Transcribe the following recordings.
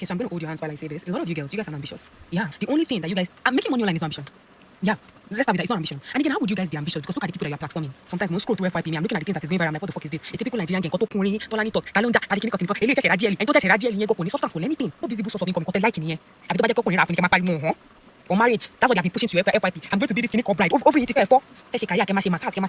Okay, so I'm going to hold your hands while I say this. A lot of you girls, you guys are ambitious. Yeah. The only thing that you guys are making money online is not ambition. Yeah. Let's start with that. It's not ambition. And again, how would you guys be ambitious? Because look at the people that you are platforming. Sometimes when you scroll through FYP, I'm looking at the things that is going viral. I'm like, what the fuck is this? A typical Nigerian gang. Tolani talks. Kalonja. Anything. No visible source of income. Like in here. Or marriage. That's what they have been pushing to FYP. I'm going to be this thing called bride. Over it for. Career,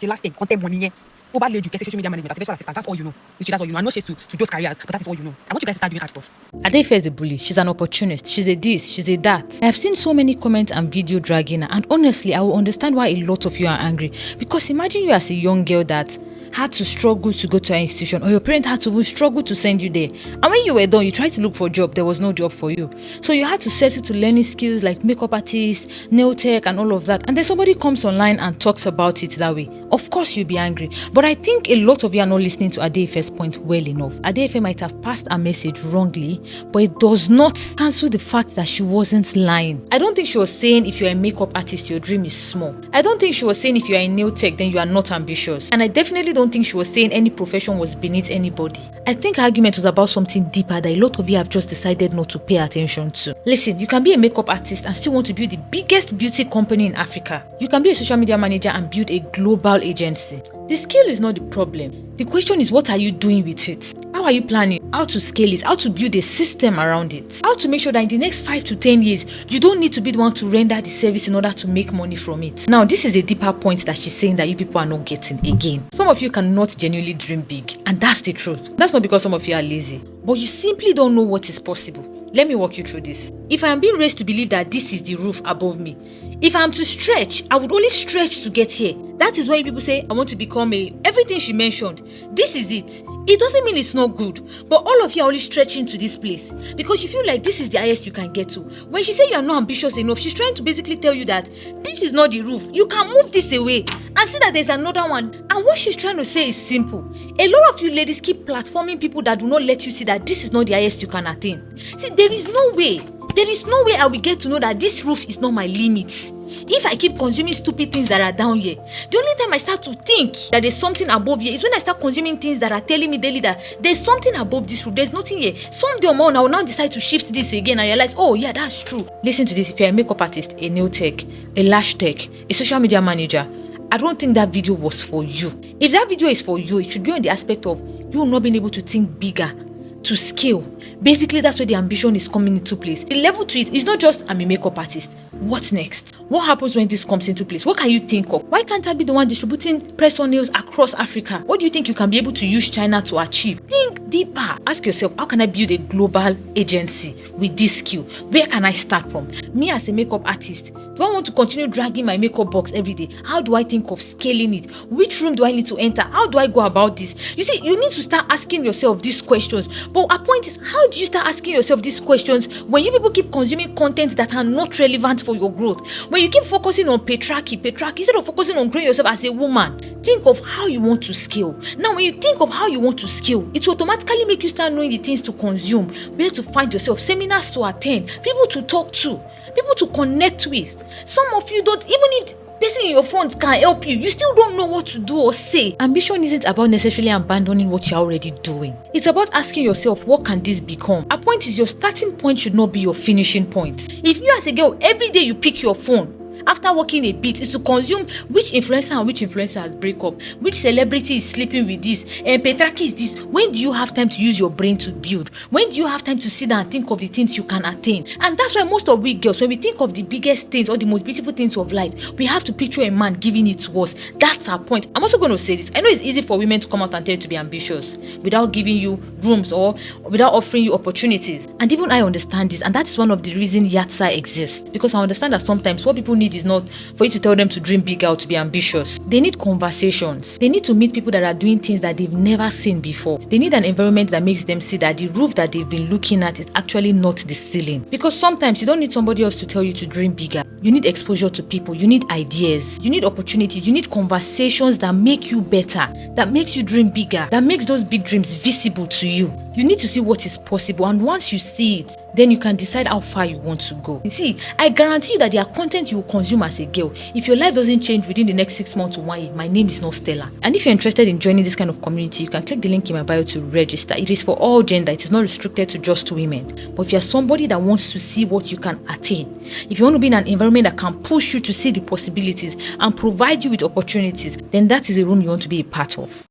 last thing. Content money. Social media management. That's all you know. That's all you know. I know she's to those careers, but that's all you know. I want you guys to start doing art stuff. Adeife is a bully. She's an opportunist. She's a this. She's a that. I have seen so many comments and video dragging her, and honestly, I will understand why a lot of you are angry. Because imagine you as a young girl that had to struggle to go to an institution, or your parents had to even struggle to send you there. And when you were done, you tried to look for a job, there was no job for you. So you had to settle to learning skills like makeup artist, nail tech, and all of that. And then somebody comes online and talks about it that way. Of course you'll be angry. But I think a lot of you are not listening to Adeife's point well enough. Adeife might have passed a message wrongly, but it does not cancel the fact that she wasn't lying. I don't think she was saying if you're a makeup artist, your dream is small. I don't think she was saying if you're a nail tech, then you are not ambitious. And I definitely don't think she was saying any profession was beneath anybody. I think her argument was about something deeper that a lot of you have just decided not to pay attention to. Listen, you can be a makeup artist and still want to build the biggest beauty company in Africa. You can be a social media manager and build a global agency. The scale is not the problem. The question is, what are you doing with it? How are you planning? How to scale it? How to build a system around it? How to make sure that in the next 5 to 10 years, you don't need to be the one to render the service in order to make money from it. Now, this is a deeper point that she's saying that you people are not getting again. Some of you cannot genuinely dream big, and that's the truth. That's not because some of you are lazy, but you simply don't know what is possible. Let me walk you through this. If I am being raised to believe that this is the roof above me, if I am to stretch, I would only stretch to get here. That is why people say, I want to become everything she mentioned. This is it. It doesn't mean it's not good, but all of you are only stretching to this place because you feel like this is the highest you can get to. When she said you are not ambitious enough, she's trying to basically tell you that this is not the roof. You can move this away and see that there's another one. And what she's trying to say is simple. A lot of you ladies keep platforming people that do not let you see that this is not the highest you can attain. See, there is no way I will get to know that this roof is not my limit. If I keep consuming stupid things that are down here, the only time I start to think that there's something above here is when I start consuming things that are telling me daily that there's something above this roof, there's nothing here. Someday or more, I will now decide to shift this again and realize, oh yeah, that's true. Listen to this. If you're a makeup artist, a nail tech, a lash tech, a social media manager, I don't think that video was for you. If that video is for you, it should be on the aspect of you not being able to think bigger, to scale. Basically, that's where the ambition is coming into place. The level to it is not just I'm a makeup artist. What's next? What happens when this comes into place? What can you think of? Why can't I be the one distributing press-on nails across Africa? What do you think you can be able to use China to achieve? Think deeper. Ask yourself, how can I build a global agency with this skill? Where can I start from? Me as a makeup artist, do I want to continue dragging my makeup box every day? How do I think of scaling it? Which room do I need to enter? How do I go about this? You see, you need to start asking yourself these questions. But our point is, how do you start asking yourself these questions when you people keep consuming content that are not relevant for your growth? When you keep focusing on patriarchy, instead of focusing on growing yourself as a woman, think of how you want to scale. Now, when you think of how you want to scale, it will automatically make you start knowing the things to consume, where to find yourself, seminars to attend, people to talk to, people to connect with. Some of you don't, even if the person in your front can help you, you still don't know what to do or say. Ambition isn't about necessarily abandoning what you're already doing. It's about asking yourself, what can this become? Our point is your starting point should not be your finishing point. If you as a girl, every day you pick your phone, after working a bit, is to consume which influencer and which influencer has break up, which celebrity is sleeping with this, and patriarchy is this. When do you have time to use your brain to build? When do you have time to sit down and think of the things you can attain? And that's why most of we girls, when we think of the biggest things or the most beautiful things of life, we have to picture a man giving it to us. That's our point. I'm also going to say this. I know it's easy for women to come out and tell you to be ambitious without giving you rooms or without offering you opportunities. And even I understand this, and that's one of the reasons Yatsa exists, because I understand that sometimes what people need is not for you to tell them to dream big or to be ambitious. They need conversations. They need to meet people that are doing things that they've never seen before. They need an environment that makes them see that the roof that they've been looking at is actually not the ceiling. Because sometimes you don't need somebody else to tell you to dream bigger. You need exposure to people. You need ideas. You need opportunities. You need conversations that make you better, that makes you dream bigger, that makes those big dreams visible to you. You need to see what is possible, and once you see it, then you can decide how far you want to go. See, I guarantee you that there are content you will consume as a girl. If your life doesn't change within the next 6 months to 1 year, my name is not Stella. And if you're interested in joining this kind of community, you can click the link in my bio to register. It is for all gender. It is not restricted to just women. But if you're somebody that wants to see what you can attain, if you want to be in an environment that can push you to see the possibilities and provide you with opportunities, then that is a room you want to be a part of.